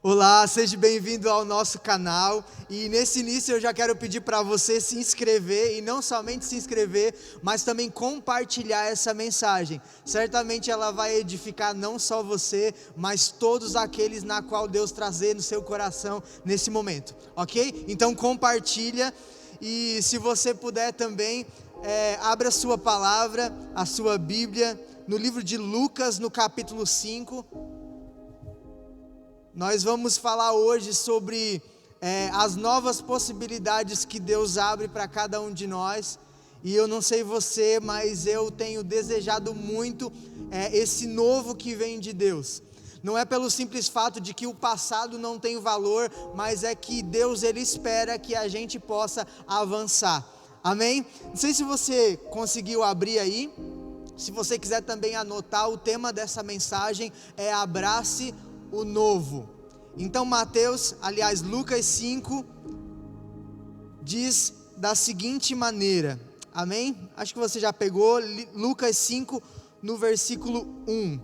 Olá, seja bem-vindo ao nosso canal. E nesse início eu já quero pedir para você se inscrever, e não somente se inscrever, mas também compartilhar essa mensagem. Certamente ela vai edificar não só você, mas todos aqueles na qual Deus trazer no seu coração nesse momento, ok? Então compartilha, e se você puder também, abra a sua palavra, a sua Bíblia, no livro de Lucas, no capítulo 5. Nós vamos falar hoje sobre as novas possibilidades que Deus abre para cada um de nós. E eu não sei você, mas eu tenho desejado muito esse novo que vem de Deus. Não é pelo simples fato de que o passado não tem valor, mas é que Deus ele espera que a gente possa avançar. Amém? Não sei se você conseguiu abrir aí. Se você quiser também anotar, o tema dessa mensagem é abrace o novo. Então Lucas 5 diz da seguinte maneira, amém? Acho que você já pegou, Lucas 5 no versículo 1.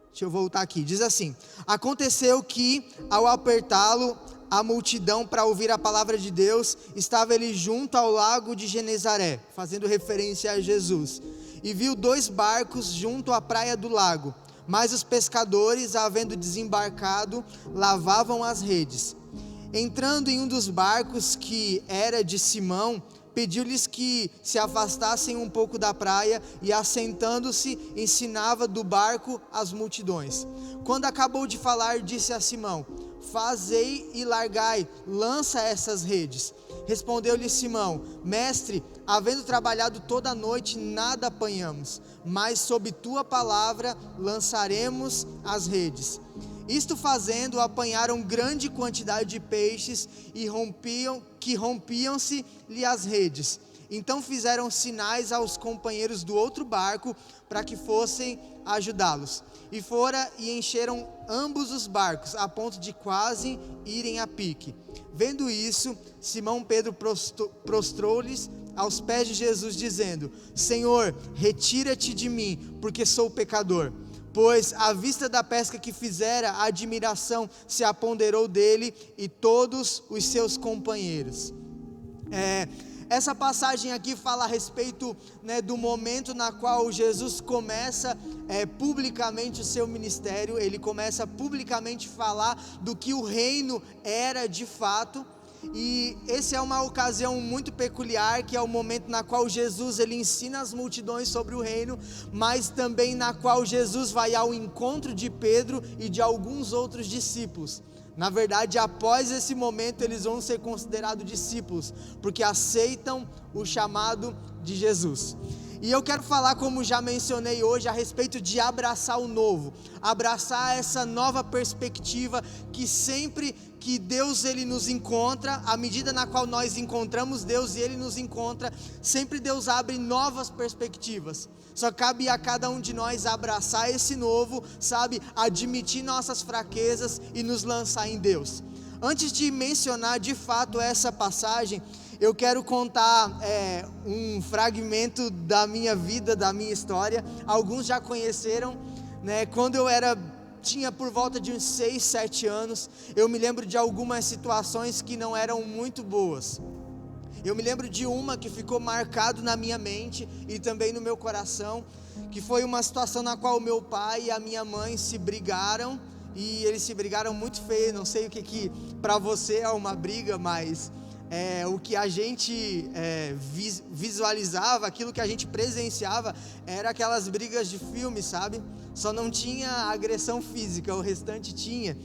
Deixa eu voltar aqui, diz assim: aconteceu que ao apertá-lo a multidão para ouvir a palavra de Deus, estava ele junto ao lago de Genezaré, fazendo referência a Jesus, e viu 2 barcos junto à praia do lago. Mas os pescadores, havendo desembarcado, lavavam as redes. Entrando em um dos barcos, que era de Simão, pediu-lhes que se afastassem um pouco da praia, e assentando-se, ensinava do barco as multidões. Quando acabou de falar, disse a Simão: fazei e largai, lança essas redes. Respondeu-lhe Simão: mestre, havendo trabalhado toda a noite, nada apanhamos, mas sob tua palavra lançaremos as redes. Isto fazendo, apanharam grande quantidade de peixes, e rompiam-se-lhe as redes. Então fizeram sinais aos companheiros do outro barco, para que fossem ajudá-los. E fora e encheram ambos os barcos, a ponto de quase irem a pique. Vendo isso, Simão Pedro prostrou-lhes aos pés de Jesus, dizendo: Senhor, retira-te de mim, porque sou pecador. Pois, à vista da pesca que fizera, a admiração se apoderou dele e todos os seus companheiros. Essa passagem aqui fala a respeito, do momento na qual Jesus começa publicamente o seu ministério. Ele começa publicamente a falar do que o reino era de fato. E essa é uma ocasião muito peculiar, que é o momento na qual Jesus ele ensina as multidões sobre o reino, mas também na qual Jesus vai ao encontro de Pedro e de alguns outros discípulos. Na verdade, após esse momento, eles vão ser considerados discípulos, porque aceitam o chamado de Jesus. E eu quero falar, como já mencionei hoje, a respeito de abraçar o novo, abraçar essa nova perspectiva, que sempre que Deus ele nos encontra, à medida na qual nós encontramos Deus e Ele nos encontra, sempre Deus abre novas perspectivas. Só cabe a cada um de nós abraçar esse novo, admitir nossas fraquezas e nos lançar em Deus. Antes de mencionar de fato essa passagem, eu quero contar um fragmento da minha vida, da minha história. Alguns já conheceram, quando eu tinha por volta de uns 6, 7 anos, eu me lembro de algumas situações que não eram muito boas. Eu me lembro de uma que ficou marcado na minha mente e também no meu coração, que foi uma situação na qual o meu pai e a minha mãe se brigaram, e eles se brigaram muito feio. Não sei o que para você é uma briga, mas o que a gente visualizava, aquilo que a gente presenciava, era aquelas brigas de filme, sabe? Só não tinha agressão física, o restante tinha.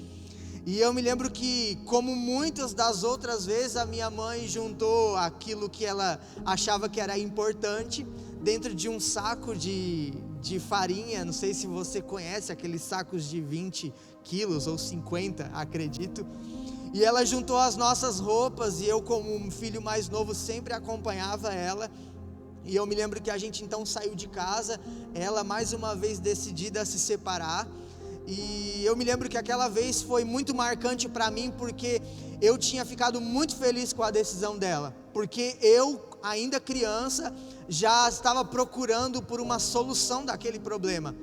E eu me lembro que, como muitas das outras vezes, a minha mãe juntou aquilo que ela achava que era importante dentro de um saco de farinha. Não sei se você conhece aqueles sacos de 20 quilos ou 50, acredito. E ela juntou as nossas roupas, e eu, como um filho mais novo, sempre acompanhava ela. E eu me lembro que a gente então saiu de casa, ela mais uma vez decidida a se separar. E eu me lembro que aquela vez foi muito marcante para mim, porque eu tinha ficado muito feliz com a decisão dela, porque eu, ainda criança, já estava procurando por uma solução daquele problema.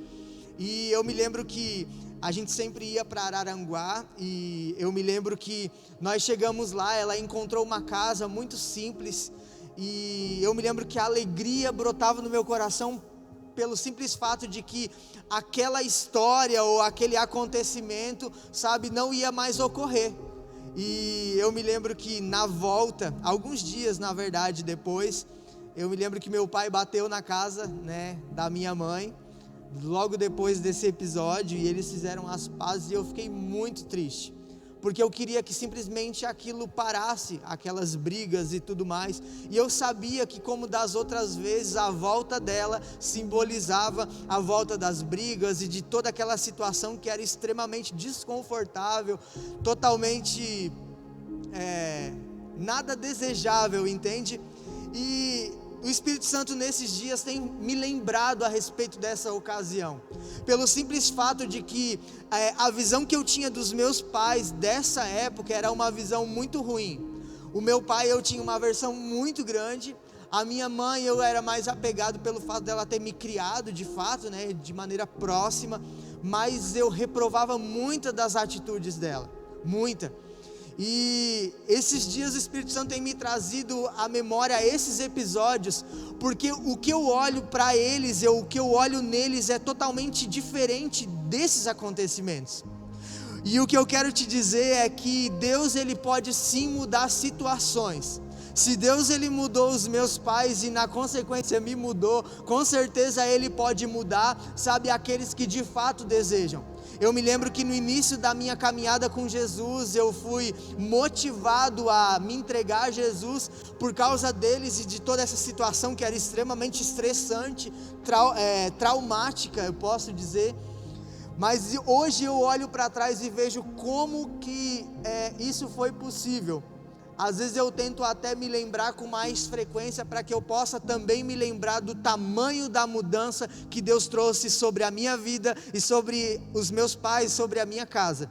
E eu me lembro que a gente sempre ia para Araranguá, e eu me lembro que nós chegamos lá, ela encontrou uma casa muito simples, e eu me lembro que a alegria brotava no meu coração pelo simples fato de que aquela história ou aquele acontecimento, sabe, não ia mais ocorrer. E eu me lembro que na volta, alguns dias na verdade depois, eu me lembro que meu pai bateu na casa, né, da minha mãe, logo depois desse episódio, e eles fizeram as pazes, e eu fiquei muito triste, porque eu queria que simplesmente aquilo parasse, aquelas brigas e tudo mais, e eu sabia que, como das outras vezes, a volta dela simbolizava a volta das brigas e de toda aquela situação que era extremamente desconfortável, totalmente nada desejável, entende? E o Espírito Santo nesses dias tem me lembrado a respeito dessa ocasião, pelo simples fato de que a visão que eu tinha dos meus pais dessa época era uma visão muito ruim. O meu pai, eu tinha uma aversão muito grande. A minha mãe, eu era mais apegado pelo fato dela ter me criado de fato, né, de maneira próxima, mas eu reprovava muitas das atitudes dela, muita. E esses dias o Espírito Santo tem me trazido à memória esses episódios, porque o que eu olho para eles, o que eu olho neles é totalmente diferente desses acontecimentos. E o que eu quero te dizer é que Deus, ele pode sim mudar situações. Se Deus, ele mudou os meus pais e na consequência me mudou, com certeza ele pode mudar, sabe, aqueles que de fato desejam. Eu me lembro que no início da minha caminhada com Jesus, eu fui motivado a me entregar a Jesus por causa deles e de toda essa situação que era extremamente estressante, traumática, eu posso dizer. Mas hoje eu olho para trás e vejo como que isso foi possível. Às vezes eu tento até me lembrar com mais frequência, para que eu possa também me lembrar do tamanho da mudança que Deus trouxe sobre a minha vida e sobre os meus pais, sobre a minha casa.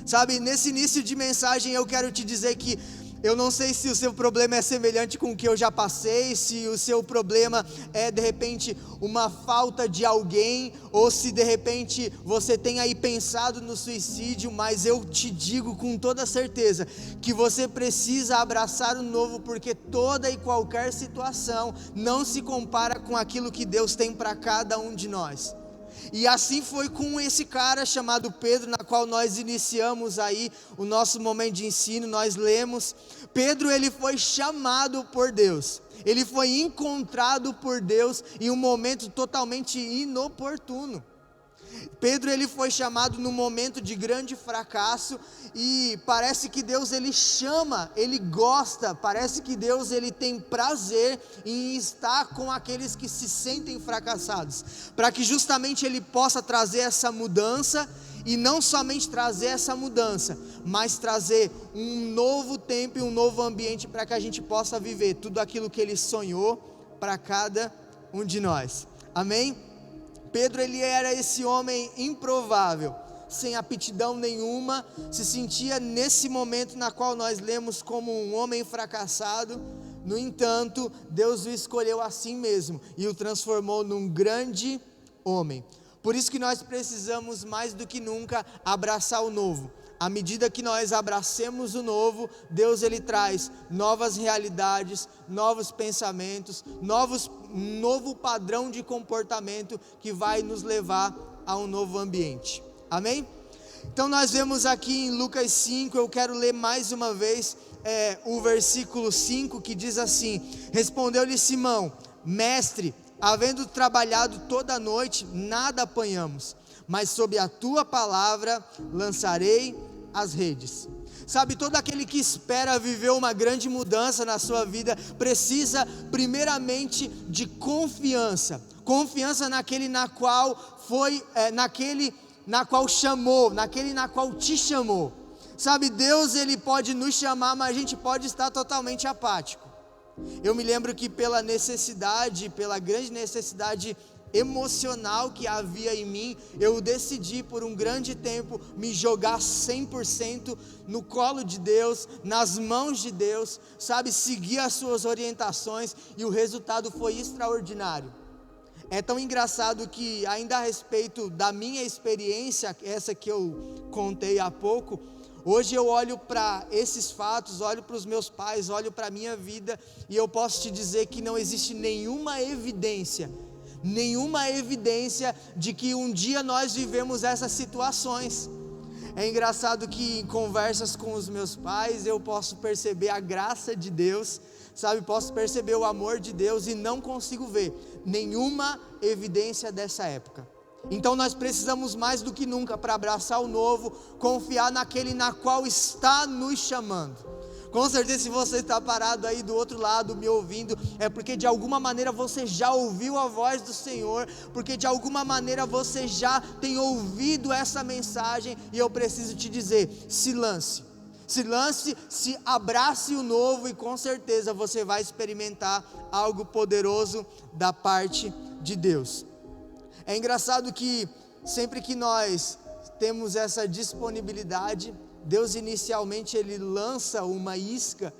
Sabe, nesse início de mensagem eu quero te dizer que eu não sei se o seu problema é semelhante com o que eu já passei, se o seu problema é de repente uma falta de alguém, ou se de repente você tem aí pensado no suicídio, mas eu te digo com toda certeza que você precisa abraçar o novo, porque toda e qualquer situação não se compara com aquilo que Deus tem para cada um de nós. E assim foi com esse cara chamado Pedro, na qual nós iniciamos aí o nosso momento de ensino. Nós lemos, Pedro, ele foi chamado por Deus, ele foi encontrado por Deus em um momento totalmente inoportuno. Pedro, ele foi chamado num momento de grande fracasso, e parece que Deus, ele chama, ele gosta, parece que Deus, ele tem prazer em estar com aqueles que se sentem fracassados, para que justamente ele possa trazer essa mudança, e não somente trazer essa mudança, mas trazer um novo tempo e um novo ambiente, para que a gente possa viver tudo aquilo que ele sonhou para cada um de nós, amém? Pedro, ele era esse homem improvável, sem aptidão nenhuma, se sentia nesse momento na qual nós lemos como um homem fracassado. No entanto, Deus o escolheu assim mesmo e o transformou num grande homem. Por isso que nós precisamos mais do que nunca abraçar o novo. À medida que nós abracemos o novo, Deus, ele traz novas realidades, novos pensamentos, novo padrão de comportamento que vai nos levar a um novo ambiente, amém? Então nós vemos aqui em Lucas 5, eu quero ler mais uma vez o versículo 5, que diz assim: respondeu-lhe Simão, mestre, havendo trabalhado toda a noite, nada apanhamos, mas sob a tua palavra lançarei as redes. Sabe, todo aquele que espera viver uma grande mudança na sua vida, precisa primeiramente de confiança naquele na qual foi, naquele na qual chamou, naquele na qual te chamou. Sabe, Deus, ele pode nos chamar, mas a gente pode estar totalmente apático. Eu me lembro que pela grande necessidade emocional que havia em mim, eu decidi por um grande tempo me jogar 100% no colo de Deus, nas mãos de Deus, sabe, seguir as suas orientações, e o resultado foi extraordinário. É tão engraçado que, ainda a respeito da minha experiência, essa que eu contei há pouco, hoje eu olho para esses fatos, olho para os meus pais, olho para a minha vida, e eu posso te dizer que não existe nenhuma evidência de que um dia nós vivemos essas situações. É engraçado que em conversas com os meus pais eu posso perceber a graça de Deus, sabe, posso perceber o amor de Deus e não consigo ver nenhuma evidência dessa época. Então nós precisamos mais do que nunca para abraçar o novo, confiar naquele na qual está nos chamando. Com certeza, se você está parado aí do outro lado me ouvindo, é porque de alguma maneira você já ouviu a voz do Senhor, porque de alguma maneira você já tem ouvido essa mensagem, e eu preciso te dizer: se lance, se abrace o novo, e com certeza você vai experimentar algo poderoso da parte de Deus. É engraçado que sempre que nós temos essa disponibilidade, Deus inicialmente Ele lança uma isca,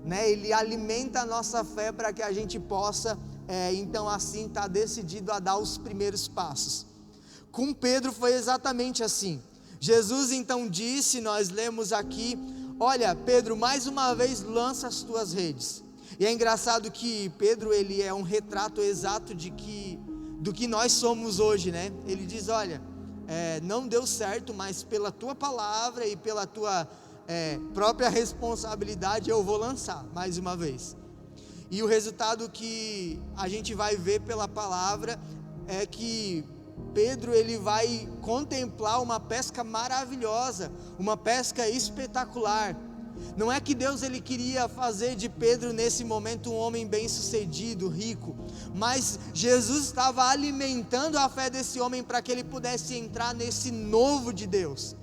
né? Ele alimenta a nossa fé para que a gente possa, então assim, estar decidido a dar os primeiros passos. Com Pedro foi exatamente assim. Jesus então disse, nós lemos aqui: olha, Pedro, mais uma vez lança as tuas redes. E é engraçado que Pedro, ele é um retrato exato do que nós somos hoje, né? Ele diz: olha, não deu certo, mas pela tua palavra e pela tua própria responsabilidade eu vou lançar mais uma vez. E o resultado que a gente vai ver pela palavra é que Pedro, ele vai contemplar uma pesca maravilhosa, uma pesca espetacular. Não é que Deus ele queria fazer de Pedro nesse momento um homem bem sucedido, rico, mas Jesus estava alimentando a fé desse homem para que ele pudesse entrar nesse novo de Deus.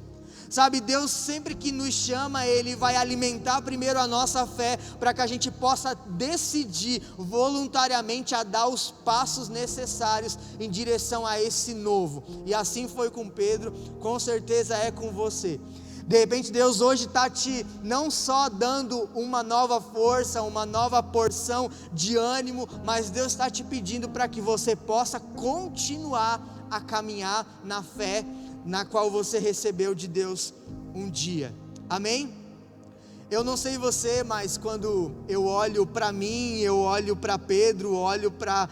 Sabe, Deus sempre que nos chama, Ele vai alimentar primeiro a nossa fé, para que a gente possa decidir voluntariamente a dar os passos necessários em direção a esse novo. E assim foi com Pedro, com certeza é com você. De repente Deus hoje está te não só dando uma nova força, uma nova porção de ânimo, mas Deus está te pedindo para que você possa continuar a caminhar na fé na qual você recebeu de Deus um dia. Amém? Eu não sei você, mas quando eu olho para mim, eu olho para Pedro, olho para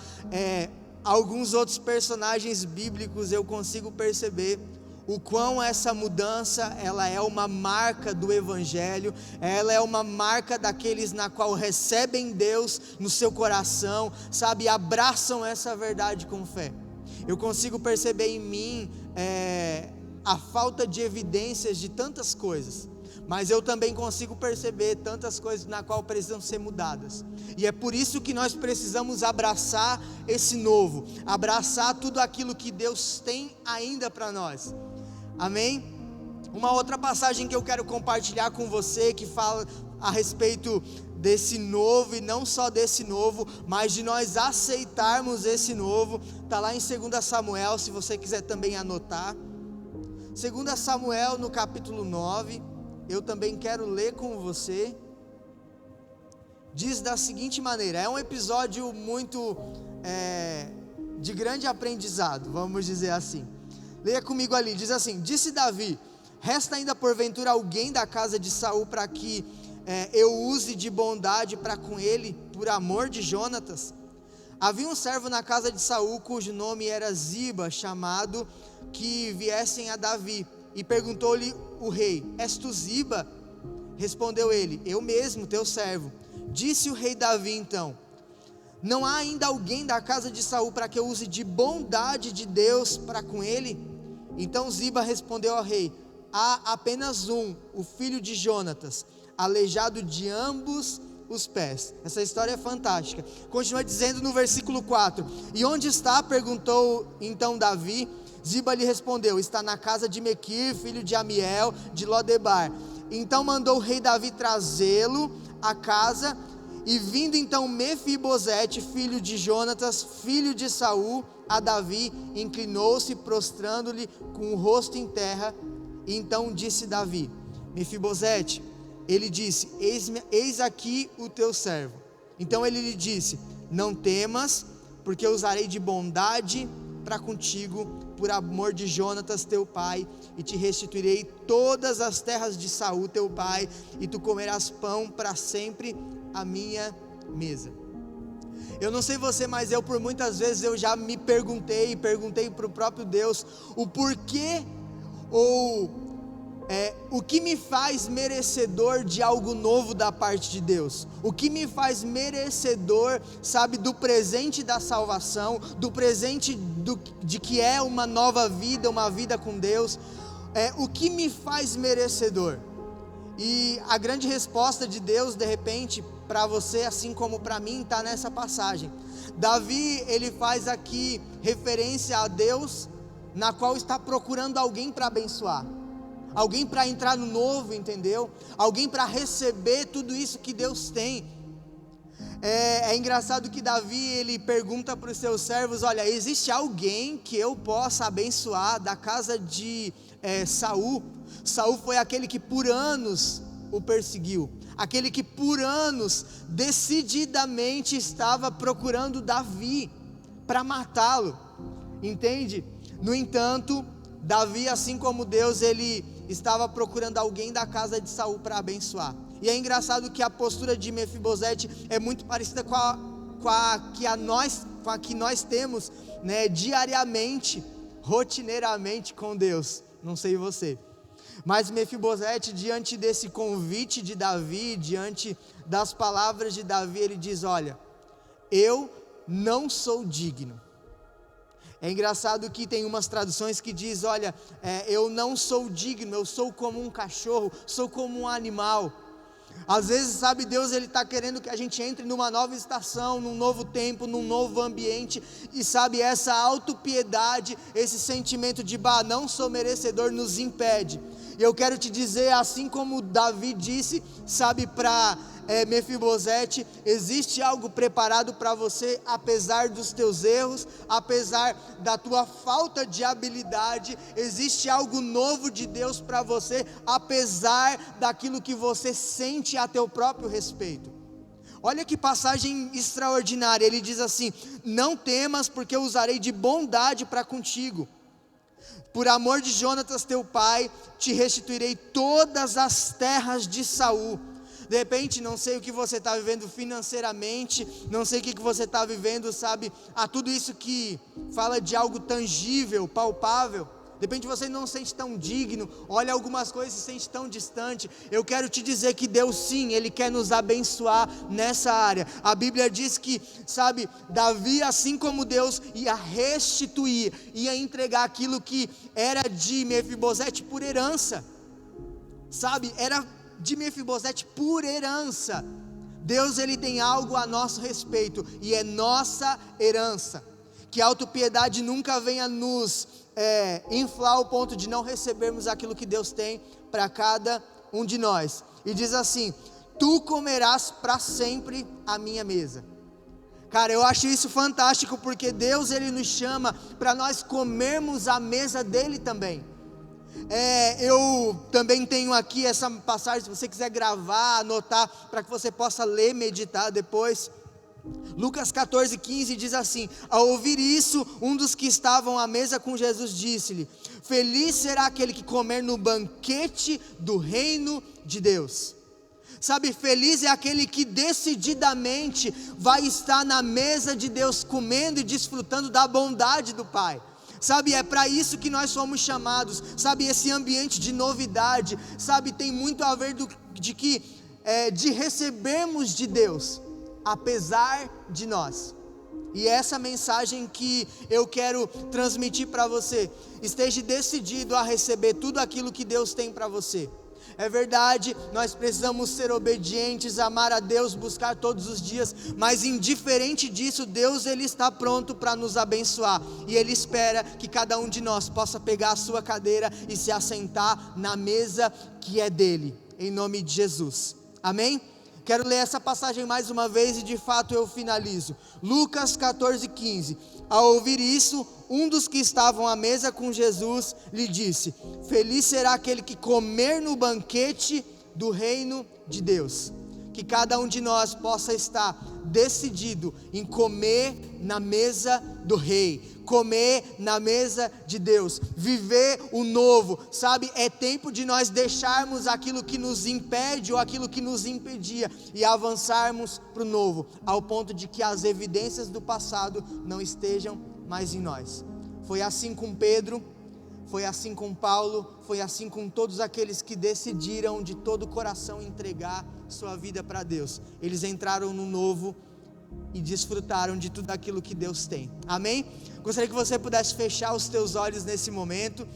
alguns outros personagens bíblicos, eu consigo perceber o quão essa mudança, ela é uma marca do Evangelho, ela é uma marca daqueles na qual recebem Deus no seu coração, sabe, abraçam essa verdade com fé. Eu consigo perceber em mim a falta de evidências de tantas coisas, mas eu também consigo perceber tantas coisas na qual precisam ser mudadas, e é por isso que nós precisamos abraçar esse novo, abraçar tudo aquilo que Deus tem ainda para nós. Amém? Uma outra passagem que eu quero compartilhar com você, que fala a respeito desse novo, e não só desse novo, mas de nós aceitarmos esse novo, está lá em 2 Samuel, se você quiser também anotar. 2 Samuel no capítulo 9, eu também quero ler com você. Diz da seguinte maneira, é um episódio muito de grande aprendizado, vamos dizer assim. Leia comigo ali, diz assim: disse Davi: resta ainda porventura alguém da casa de Saul para que eu use de bondade para com ele, por amor de Jonatas? Havia um servo na casa de Saul, cujo nome era Ziba, chamado que viessem a Davi, e perguntou-lhe o rei: és tu Ziba? Respondeu ele: eu mesmo, teu servo. Disse o rei Davi então: não há ainda alguém da casa de Saul para que eu use de bondade de Deus para com ele? Então Ziba respondeu ao rei: há apenas um, o filho de Jonatas, aleijado de ambos os pés. Essa história é fantástica. Continua dizendo no versículo 4: e onde está? Perguntou então Davi. Ziba lhe respondeu: está na casa de Mequir, filho de Amiel, de Lodebar. Então mandou o rei Davi trazê-lo à casa, e vindo então Mefibosete, filho de Jonatas, filho de Saul, a Davi, inclinou-se, prostrando-lhe com o rosto em terra. E então disse Davi: Mefibosete. Ele disse: eis aqui o teu servo. Então ele lhe disse: não temas, porque eu usarei de bondade para contigo, por amor de Jonatas teu pai, e te restituirei todas as terras de Saul teu pai, e tu comerás pão para sempre à minha mesa. Eu não sei você, mas eu por muitas vezes eu já me perguntei para o próprio Deus, o porquê, ou o que me faz merecedor de algo novo da parte de Deus, o que me faz merecedor, sabe, do presente da salvação, do presente de que é uma nova vida, uma vida com Deus, o que me faz merecedor? E a grande resposta de Deus, de repente, para você, assim como para mim, está nessa passagem. Davi, ele faz aqui referência a Deus, na qual está procurando alguém para abençoar, alguém para entrar no novo, entendeu? Alguém para receber tudo isso que Deus tem. É engraçado que Davi, ele pergunta para os seus servos: olha, existe alguém que eu possa abençoar da casa de Saul? Saul foi aquele que por anos o perseguiu, aquele que por anos decididamente estava procurando Davi para matá-lo, entende? No entanto, Davi, assim como Deus, ele estava procurando alguém da casa de Saul para abençoar. E é engraçado que a postura de Mefibosete é muito parecida com a que nós temos, né, diariamente, rotineiramente com Deus. Não sei você, mas Mefibosete, diante desse convite de Davi, diante das palavras de Davi, ele diz: olha, eu não sou digno. É engraçado que tem umas traduções que diz: olha, eu não sou digno, eu sou como um cachorro, sou como um animal. Às vezes, sabe, Deus, ele está querendo que a gente entre numa nova estação, num novo tempo, num novo ambiente, e sabe, essa autopiedade, esse sentimento de não sou merecedor, nos impede. E eu quero te dizer, assim como Davi disse, sabe, para Mefibosete, existe algo preparado para você, apesar dos teus erros, apesar da tua falta de habilidade, existe algo novo de Deus para você, apesar daquilo que você sente a teu próprio respeito. Olha que passagem extraordinária, ele diz assim: não temas, porque eu usarei de bondade para contigo, por amor de Jonatas teu pai, te restituirei todas as terras de Saul. De repente, não sei o que você está vivendo financeiramente, não sei o que você está vivendo, sabe, a tudo isso que fala de algo tangível, palpável. De repente você não se sente tão digno, olha algumas coisas e se sente tão distante. Eu quero te dizer que Deus sim, Ele quer nos abençoar nessa área. A Bíblia diz que, sabe, Davi, assim como Deus, ia restituir, ia entregar aquilo que era de Mefibosete por herança, sabe, era de Mefibosete por herança. Deus, ele tem algo a nosso respeito, e é nossa herança. Que a autopiedade nunca venha nos inflar ao ponto de não recebermos aquilo que Deus tem para cada um de nós. E diz assim: tu comerás para sempre a minha mesa. Cara, eu acho isso fantástico, porque Deus, ele nos chama para nós comermos a mesa dele também. Eu também tenho aqui essa passagem, se você quiser gravar, anotar, para que você possa ler, meditar depois. Lucas 14:15 diz assim: ao ouvir isso, um dos que estavam à mesa com Jesus disse-lhe: feliz será aquele que comer no banquete do reino de Deus. Sabe, feliz é aquele que decididamente vai estar na mesa de Deus, comendo e desfrutando da bondade do Pai. Sabe, é para isso que nós somos chamados. Sabe, esse ambiente de novidade, sabe, tem muito a ver de recebermos de Deus, apesar de nós. E essa mensagem que eu quero transmitir para você: esteja decidido a receber tudo aquilo que Deus tem para você. É verdade, nós precisamos ser obedientes, amar a Deus, buscar todos os dias, mas indiferente disso, Deus, ele está pronto para nos abençoar, e Ele espera que cada um de nós possa pegar a sua cadeira e se assentar na mesa que é dele, em nome de Jesus, amém? Quero ler essa passagem mais uma vez e de fato eu finalizo. Lucas 14:15. Ao ouvir isso, um dos que estavam à mesa com Jesus lhe disse: feliz será aquele que comer no banquete do reino de Deus. que cada um de nós possa estar decidido em comer na mesa do Rei, comer na mesa de Deus, viver o novo, sabe? É tempo de nós deixarmos aquilo que nos impede ou aquilo que nos impedia e avançarmos para o novo, ao ponto de que as evidências do passado não estejam mais em nós. Foi assim com Pedro, foi assim com Paulo, foi assim com todos aqueles que decidiram de todo o coração entregar sua vida para Deus. Eles entraram no novo e desfrutaram de tudo aquilo que Deus tem. Amém? Gostaria que você pudesse fechar os teus olhos nesse momento.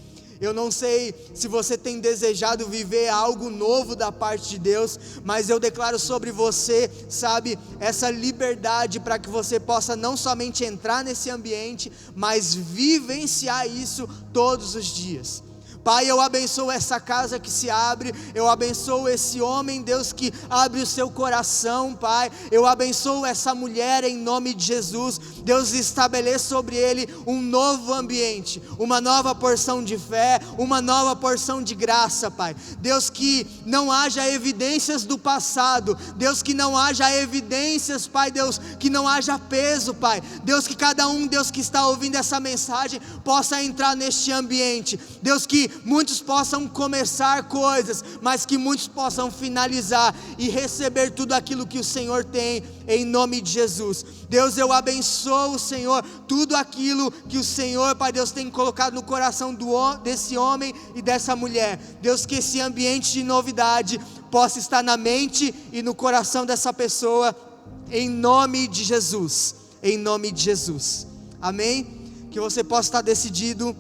Eu não sei se você tem desejado viver algo novo da parte de Deus, mas eu declaro sobre você, sabe, essa liberdade para que você possa não somente entrar nesse ambiente, mas vivenciar isso todos os dias. Pai, eu abençoo essa casa que se abre, eu abençoo esse homem, Deus, que abre o seu coração, Pai, eu abençoo essa mulher em nome de Jesus. Deus, estabeleça sobre ele um novo ambiente, uma nova porção de fé, uma nova porção de graça, Pai. Deus, que não haja evidências do passado, Deus, que não haja evidências, Pai, Deus, que não haja peso, Pai. Deus, que cada um, Deus, que está ouvindo essa mensagem, possa entrar neste ambiente. Deus, que muitos possam começar coisas, mas que muitos possam finalizar e receber tudo aquilo que o Senhor tem, em nome de Jesus. Deus, eu abençoo, Senhor, tudo aquilo que o Senhor, Pai Deus, tem colocado no coração desse homem e dessa mulher. Deus, que esse ambiente de novidade possa estar na mente e no coração dessa pessoa, em nome de Jesus, em nome de Jesus, amém? Que você possa estar decidido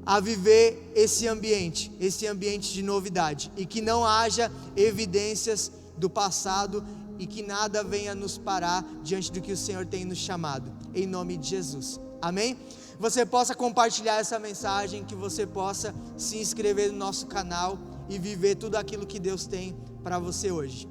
a viver esse ambiente de novidade, e que não haja evidências do passado, e que nada venha nos parar diante do que o Senhor tem nos chamado, em nome de Jesus, amém? Você possa compartilhar essa mensagem, que você possa se inscrever no nosso canal, e viver tudo aquilo que Deus tem para você hoje.